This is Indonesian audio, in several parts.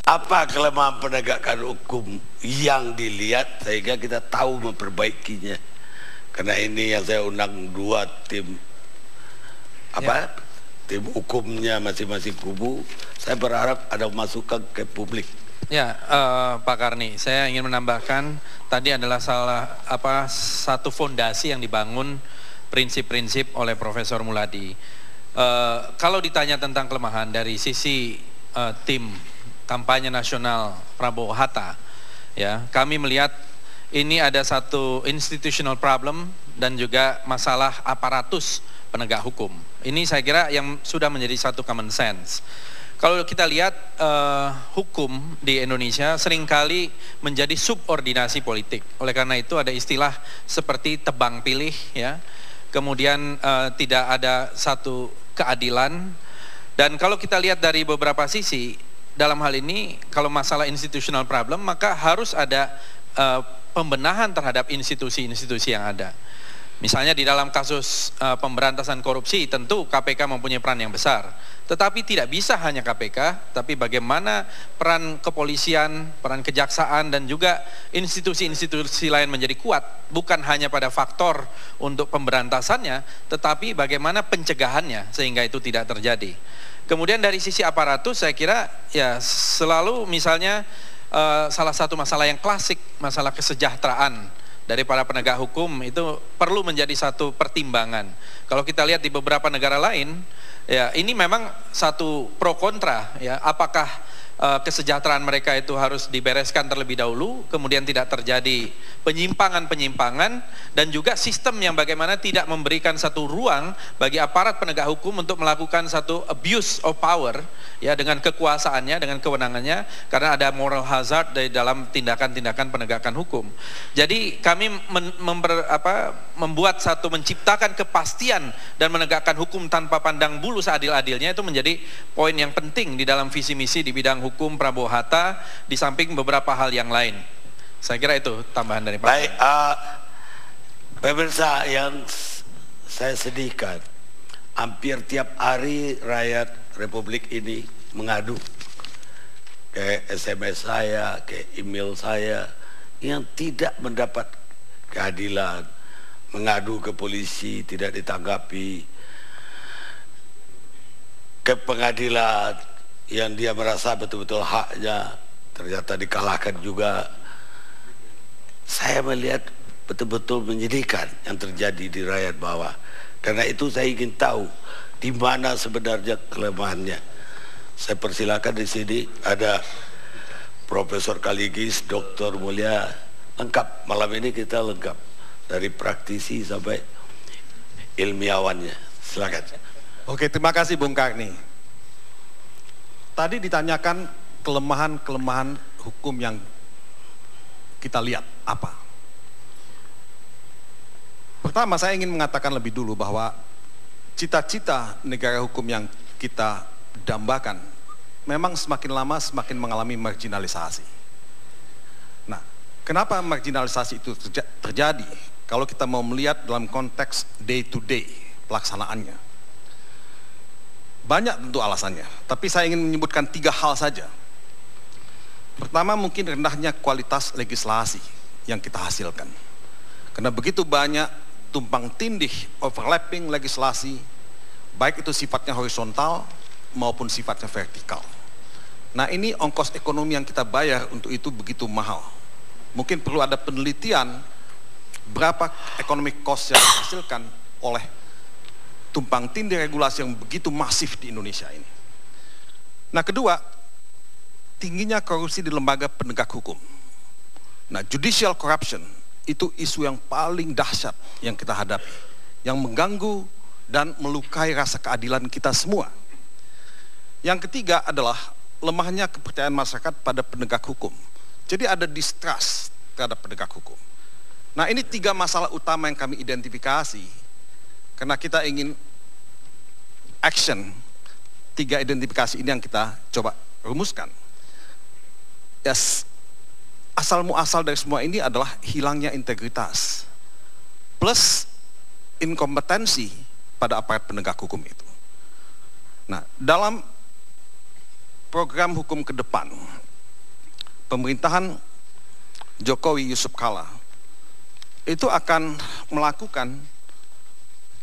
Apa kelemahan penegakan hukum yang dilihat sehingga kita tahu memperbaikinya? Karena ini yang saya undang dua tim tim hukumnya masing-masing kubu. Saya berharap ada masukan ke publik. Ya, Pak Karni, saya ingin menambahkan tadi adalah satu fondasi yang dibangun prinsip-prinsip oleh Profesor Muladi. Kalau ditanya tentang kelemahan dari sisi tim kampanye nasional Prabowo Hatta, ya, kami melihat ini ada satu institutional problem dan juga masalah aparatus penegak hukum. Ini saya kira yang sudah menjadi satu common sense. Kalau kita lihat hukum di Indonesia seringkali menjadi subordinasi politik. Oleh karena itu ada istilah seperti tebang pilih, ya. Kemudian tidak ada satu keadilan. Dan kalau kita lihat dari beberapa sisi, dalam hal ini kalau masalah institutional problem maka harus ada pembenahan terhadap institusi-institusi yang ada. Misalnya di dalam kasus pemberantasan korupsi tentu KPK mempunyai peran yang besar. Tetapi tidak bisa hanya KPK, tapi bagaimana peran kepolisian, peran kejaksaan dan juga institusi-institusi lain menjadi kuat. Bukan hanya pada faktor untuk pemberantasannya, tetapi bagaimana pencegahannya sehingga itu tidak terjadi. Kemudian dari sisi aparatus saya kira ya selalu misalnya salah satu masalah yang klasik, masalah kesejahteraan dari para penegak hukum itu perlu menjadi satu pertimbangan. Kalau kita lihat di beberapa negara lain, ya ini memang satu pro kontra, ya, apakah kesejahteraan mereka itu harus dibereskan terlebih dahulu, kemudian tidak terjadi penyimpangan-penyimpangan, dan juga sistem yang bagaimana tidak memberikan satu ruang bagi aparat penegak hukum untuk melakukan satu abuse of power, ya, dengan kekuasaannya, dengan kewenangannya, karena ada moral hazard dari dalam tindakan-tindakan penegakan hukum. Jadi kami menciptakan kepastian dan menegakkan hukum tanpa pandang bulu seadil-adilnya, itu menjadi poin yang penting di dalam visi misi di bidang hukum Prabowo Hatta, di samping beberapa hal yang lain. Saya kira itu tambahan dari Pak. Baik, pemirsa yang saya sedihkan, hampir tiap hari rakyat Republik ini mengadu ke SMS saya, ke email saya, yang tidak mendapat keadilan, mengadu ke polisi tidak ditanggapi, ke pengadilan yang dia merasa betul-betul haknya ternyata dikalahkan juga. Saya melihat betul-betul menyedihkan yang terjadi di rakyat bawah. Karena itu saya ingin tahu di mana sebenarnya kelemahannya. Saya persilakan di sini ada Profesor Kaligis, Dr. Mulia, lengkap. Malam ini kita lengkap dari praktisi sampai ilmiawannya. Silakan. Oke, terima kasih Bung Karni. Tadi ditanyakan kelemahan-kelemahan hukum yang kita lihat apa. Pertama, saya ingin mengatakan lebih dulu bahwa cita-cita negara hukum yang kita dambakan memang semakin lama semakin mengalami marginalisasi. Nah, kenapa marginalisasi itu terjadi? Kalau kita mau melihat dalam konteks day to day pelaksanaannya, banyak tentu alasannya, tapi saya ingin menyebutkan 3 hal saja. Pertama, mungkin rendahnya kualitas legislasi yang kita hasilkan. Karena begitu banyak tumpang tindih, overlapping legislasi, baik itu sifatnya horizontal maupun sifatnya vertikal. Nah, ini ongkos ekonomi yang kita bayar untuk itu begitu mahal. Mungkin perlu ada penelitian berapa economic cost yang dihasilkan oleh tumpang tindih regulasi yang begitu masif di Indonesia ini. Nah, kedua, tingginya korupsi di lembaga penegak hukum. Nah, judicial corruption itu isu yang paling dahsyat yang kita hadapi, yang mengganggu dan melukai rasa keadilan kita semua. Yang ketiga adalah lemahnya kepercayaan masyarakat pada penegak hukum. Jadi ada distrust terhadap penegak hukum. Nah, ini 3 masalah utama yang kami identifikasi karena kita ingin action. 3 identifikasi ini yang kita coba rumuskan. Yes, asal muasal dari semua ini adalah hilangnya integritas plus inkompetensi pada aparat penegak hukum itu. Nah, dalam program hukum ke depan pemerintahan Jokowi Yusuf Kala itu akan melakukan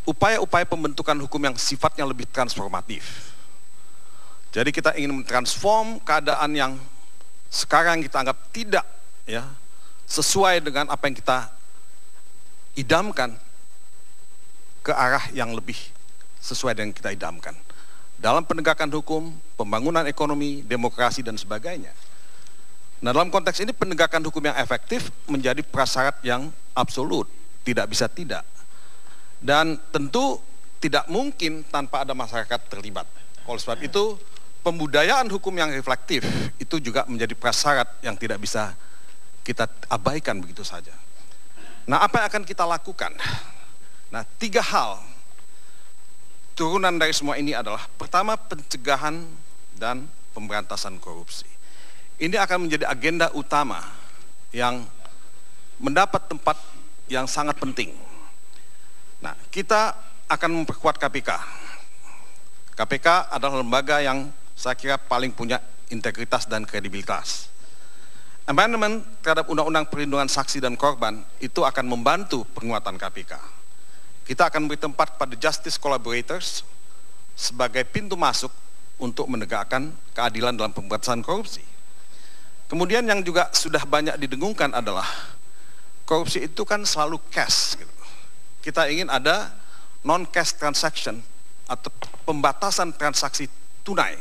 upaya-upaya pembentukan hukum yang sifatnya lebih transformatif. Jadi kita ingin mentransform keadaan yang sekarang kita anggap tidak sesuai dengan apa yang kita idamkan ke arah yang lebih sesuai dengan yang kita idamkan. Dalam penegakan hukum, pembangunan ekonomi, demokrasi, dan sebagainya. Nah, dalam konteks ini penegakan hukum yang efektif menjadi prasyarat yang absolut, tidak bisa tidak. Dan tentu tidak mungkin tanpa ada masyarakat terlibat. Oleh sebab itu, pembudayaan hukum yang reflektif itu juga menjadi prasyarat yang tidak bisa kita abaikan begitu saja. Nah, apa yang akan kita lakukan? Nah, 3 hal turunan dari semua ini adalah, pertama, pencegahan dan pemberantasan korupsi. Ini akan menjadi agenda utama yang mendapat tempat yang sangat penting. Nah, kita akan memperkuat KPK. KPK adalah lembaga yang saya kira paling punya integritas dan kredibilitas. Amendment terhadap Undang-Undang Perlindungan Saksi dan Korban itu akan membantu penguatan KPK. Kita akan beri tempat pada justice collaborators sebagai pintu masuk untuk menegakkan keadilan dalam pemberantasan korupsi. Kemudian yang juga sudah banyak didengungkan adalah korupsi itu kan selalu cash. Kita ingin ada non-cash transaction atau pembatasan transaksi tunai.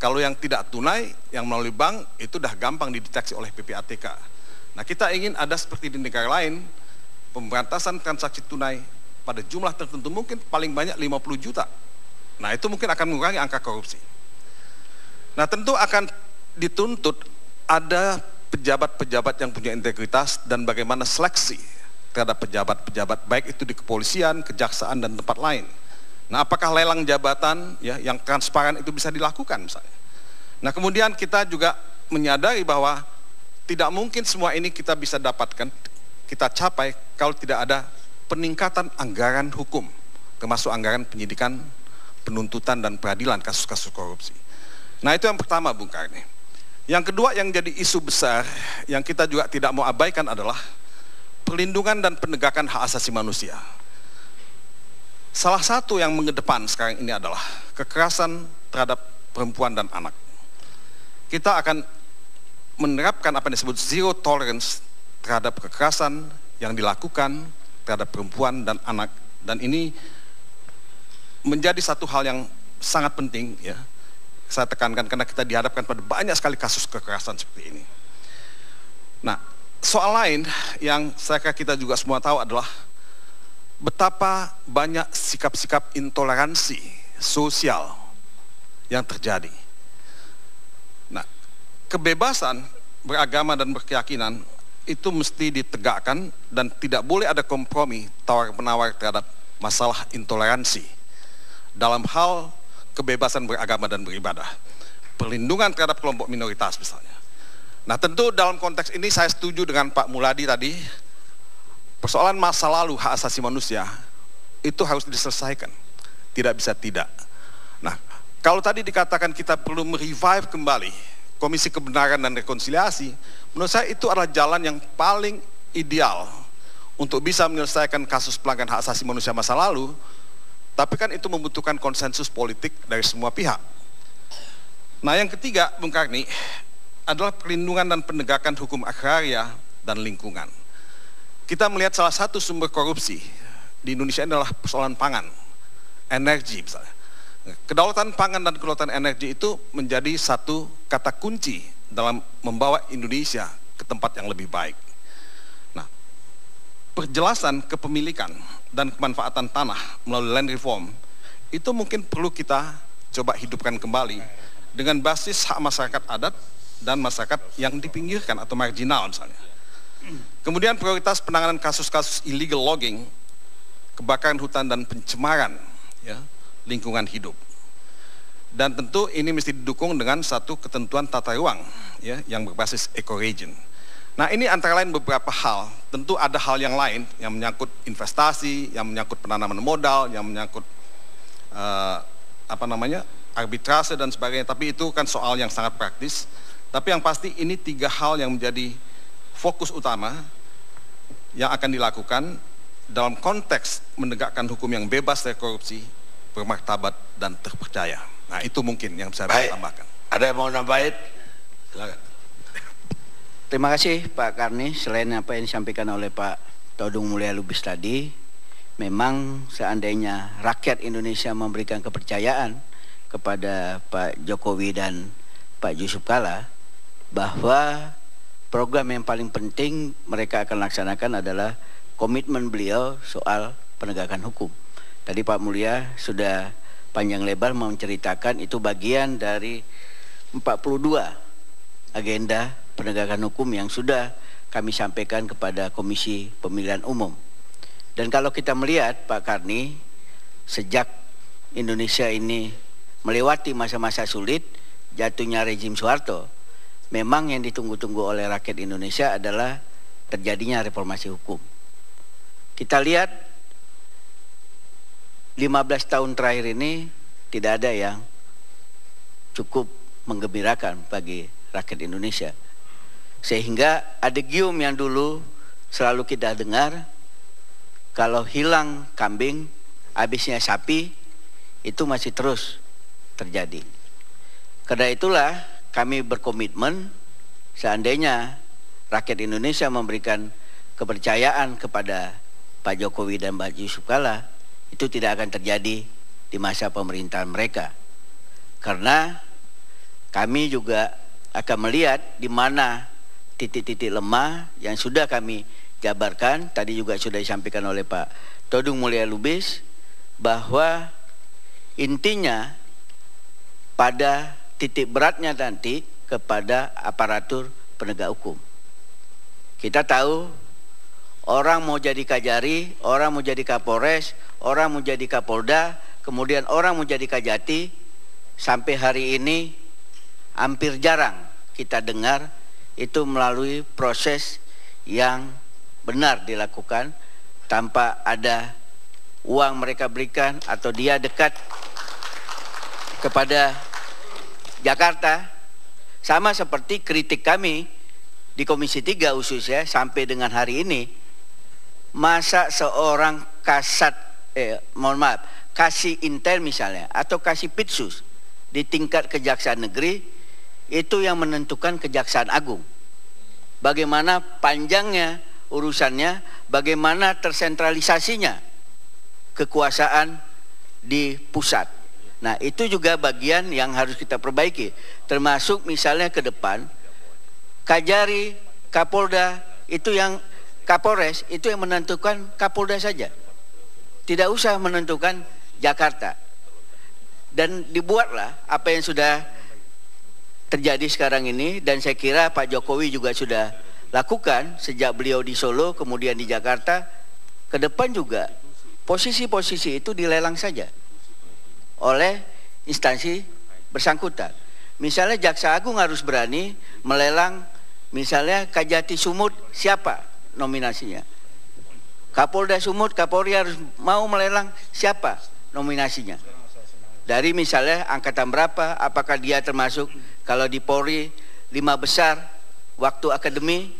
Kalau yang tidak tunai, yang melalui bank itu dah gampang dideteksi oleh PPATK. Nah, kita ingin ada seperti di negara lain, pemberantasan transaksi tunai pada jumlah tertentu, mungkin paling banyak 50 juta. Nah, itu mungkin akan mengurangi angka korupsi. Nah, tentu akan dituntut ada pejabat-pejabat yang punya integritas dan bagaimana seleksi terhadap pejabat-pejabat baik itu di kepolisian, kejaksaan, dan tempat lain. Nah, apakah lelang jabatan yang transparan itu bisa dilakukan misalnya. Nah, kemudian kita juga menyadari bahwa tidak mungkin semua ini kita bisa dapatkan, kita capai kalau tidak ada peningkatan anggaran hukum, termasuk anggaran penyidikan, penuntutan, dan peradilan kasus-kasus korupsi. Nah, itu yang pertama, Bung Karni. Yang kedua yang jadi isu besar yang kita juga tidak mau abaikan adalah perlindungan dan penegakan hak asasi manusia. Salah satu yang mengedepan sekarang ini adalah kekerasan terhadap perempuan dan anak. Kita akan menerapkan apa yang disebut zero tolerance terhadap kekerasan yang dilakukan terhadap perempuan dan anak. Dan ini menjadi satu hal yang sangat penting saya tekankan karena kita dihadapkan pada banyak sekali kasus kekerasan seperti ini. Nah, soal lain yang saya kira kita juga semua tahu adalah betapa banyak sikap-sikap intoleransi sosial yang terjadi. Nah, kebebasan beragama dan berkeyakinan itu mesti ditegakkan dan tidak boleh ada kompromi tawar-menawar terhadap masalah intoleransi dalam hal kebebasan beragama dan beribadah, perlindungan terhadap kelompok minoritas misalnya. Nah, tentu dalam konteks ini saya setuju dengan Pak Muladi tadi, persoalan masa lalu hak asasi manusia itu harus diselesaikan, tidak bisa tidak. Nah, kalau tadi dikatakan kita perlu merevive kembali Komisi Kebenaran dan Rekonsiliasi, menurut saya itu adalah jalan yang paling ideal untuk bisa menyelesaikan kasus pelanggaran hak asasi manusia masa lalu. Tapi kan itu membutuhkan konsensus politik dari semua pihak. Nah, yang ketiga, Bung Karni, adalah perlindungan dan penegakan hukum agraria dan lingkungan. Kita melihat salah satu sumber korupsi di Indonesia adalah persoalan pangan, energi misalnya. Kedaulatan pangan dan kedaulatan energi itu menjadi satu kata kunci dalam membawa Indonesia ke tempat yang lebih baik. Nah, perjelasan kepemilikan dan kemanfaatan tanah melalui land reform itu mungkin perlu kita coba hidupkan kembali dengan basis hak masyarakat adat dan masyarakat yang dipinggirkan atau marginal misalnya. Kemudian prioritas penanganan kasus-kasus illegal logging, kebakaran hutan dan pencemaran lingkungan hidup. Dan tentu ini mesti didukung dengan satu ketentuan tata ruang yang berbasis ecoregion. Nah, ini antara lain beberapa hal. Tentu ada hal yang lain yang menyangkut investasi, yang menyangkut penanaman modal, yang menyangkut arbitrase dan sebagainya. Tapi itu kan soal yang sangat praktis. Tapi yang pasti ini 3 hal yang menjadi fokus utama yang akan dilakukan dalam konteks menegakkan hukum yang bebas dari korupsi, bermartabat, dan terpercaya. Nah, itu mungkin yang bisa saya tambahkan. Ada yang mau nambahin? Silakan. Terima kasih Pak Karni. Selain apa yang disampaikan oleh Pak Todung Mulya Lubis tadi, memang seandainya rakyat Indonesia memberikan kepercayaan kepada Pak Jokowi dan Pak Yusuf Kalla bahwa program yang paling penting mereka akan laksanakan adalah komitmen beliau soal penegakan hukum. Tadi Pak Mulya sudah panjang lebar menceritakan itu bagian dari 42 agenda penegakan hukum yang sudah kami sampaikan kepada Komisi Pemilihan Umum. Dan kalau kita melihat Pak Karni, sejak Indonesia ini melewati masa-masa sulit, jatuhnya rezim Soeharto, memang yang ditunggu-tunggu oleh rakyat Indonesia adalah terjadinya reformasi hukum. Kita lihat 15 tahun terakhir ini tidak ada yang cukup menggembirakan bagi rakyat Indonesia. Sehingga adegium yang dulu selalu kita dengar, kalau hilang kambing, habisnya sapi, itu masih terus terjadi. Karena itulah kami berkomitmen seandainya rakyat Indonesia memberikan kepercayaan kepada Pak Jokowi dan Pak Yusuf Kalla, itu tidak akan terjadi di masa pemerintahan mereka. Karena kami juga akan melihat di mana titik-titik lemah yang sudah kami jabarkan, tadi juga sudah disampaikan oleh Pak Todung Mulya Lubis, bahwa intinya pada titik beratnya nanti kepada aparatur penegak hukum. Kita tahu orang mau jadi Kajari, orang mau jadi Kapolres, orang mau jadi Kapolda, kemudian orang mau jadi Kajati, sampai hari ini hampir jarang kita dengar itu melalui proses yang benar dilakukan tanpa ada uang mereka berikan atau dia dekat kepada Jakarta. Sama seperti kritik kami di Komisi 3 khususnya sampai dengan hari ini, masa seorang kasih intel misalnya atau kasih pitsus di tingkat Kejaksaan Negeri itu yang menentukan Kejaksaan Agung. Bagaimana panjangnya urusannya, bagaimana tersentralisasinya kekuasaan di pusat. Nah, itu juga bagian yang harus kita perbaiki. Termasuk misalnya ke depan, Kajari, Kapolda, itu yang Kapolres, itu yang menentukan Kapolda saja. Tidak usah menentukan Jakarta. Dan dibuatlah apa yang sudah terjadi sekarang ini, dan saya kira Pak Jokowi juga sudah lakukan sejak beliau di Solo kemudian di Jakarta. Ke depan juga posisi-posisi itu dilelang saja oleh instansi bersangkutan. Misalnya Jaksa Agung harus berani melelang misalnya Kajati Sumut, siapa nominasinya. Kapolda Sumut, Kapolri harus mau melelang siapa nominasinya. Dari misalnya angkatan berapa, apakah dia termasuk kalau di Polri 5 besar waktu akademi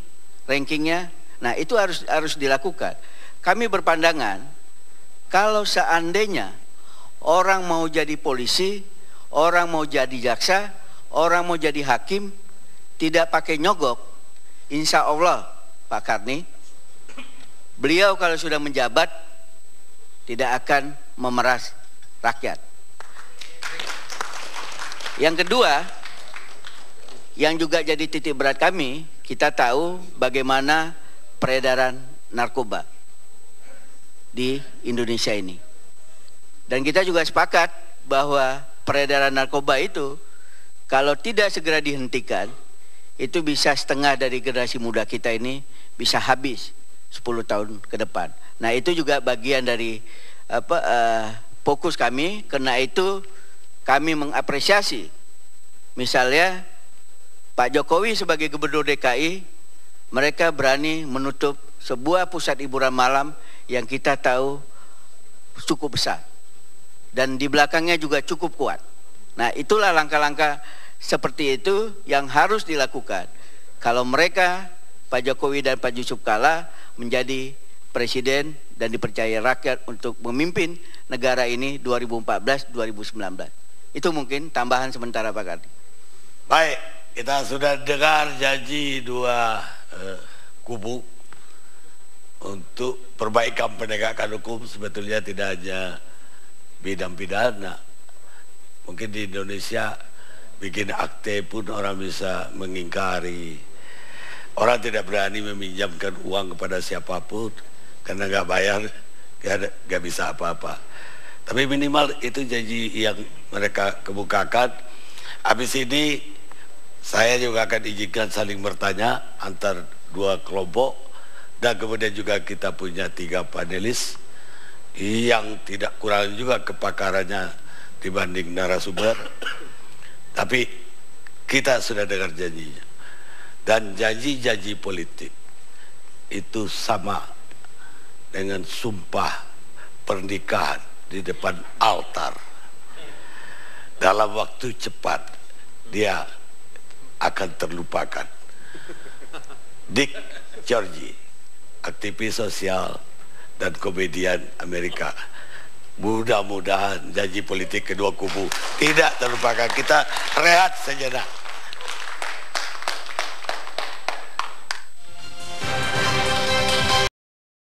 rankingnya. Nah, itu harus dilakukan. Kami berpandangan kalau seandainya orang mau jadi polisi, orang mau jadi jaksa, orang mau jadi hakim, tidak pakai nyogok, insya Allah Pak Karni, beliau kalau sudah menjabat tidak akan memeras rakyat. Yang kedua, yang juga jadi titik berat kami, kita tahu bagaimana peredaran narkoba di Indonesia ini. Dan kita juga sepakat bahwa peredaran narkoba itu kalau tidak segera dihentikan, itu bisa setengah dari generasi muda kita ini bisa habis 10 tahun ke depan. Nah, itu juga bagian dari fokus kami. Karena itu kami mengapresiasi misalnya Pak Jokowi sebagai Gubernur DKI, mereka berani menutup sebuah pusat hiburan malam yang kita tahu cukup besar dan di belakangnya juga cukup kuat. Nah, itulah langkah-langkah seperti itu yang harus dilakukan kalau mereka, Pak Jokowi dan Pak Yusuf Kalla, menjadi presiden dan dipercaya rakyat untuk memimpin negara ini 2014-2019. Itu mungkin tambahan sementara Pak Karni. Baik, kita sudah dengar janji dua kubu untuk perbaikan penegakan hukum. Sebetulnya tidak hanya bidang pidana. Mungkin di Indonesia bikin akte pun orang bisa mengingkari. Orang tidak berani meminjamkan uang kepada siapapun karena nggak bayar, nggak bisa apa-apa. Tapi minimal itu janji yang mereka kemukakan. Habis ini saya juga akan izinkan saling bertanya antar dua kelompok, dan kemudian juga kita punya 3 panelis yang tidak kurang juga kepakarannya dibanding narasumber. Tapi kita sudah dengar janjinya, dan janji-janji politik itu sama dengan sumpah pernikahan di depan altar. Dalam waktu cepat dia akan terlupakan. Dick George, aktivis sosial dan komedian Amerika. Mudah-mudahan janji politik kedua kubu tidak terlupakan. Kita rehat sejenak.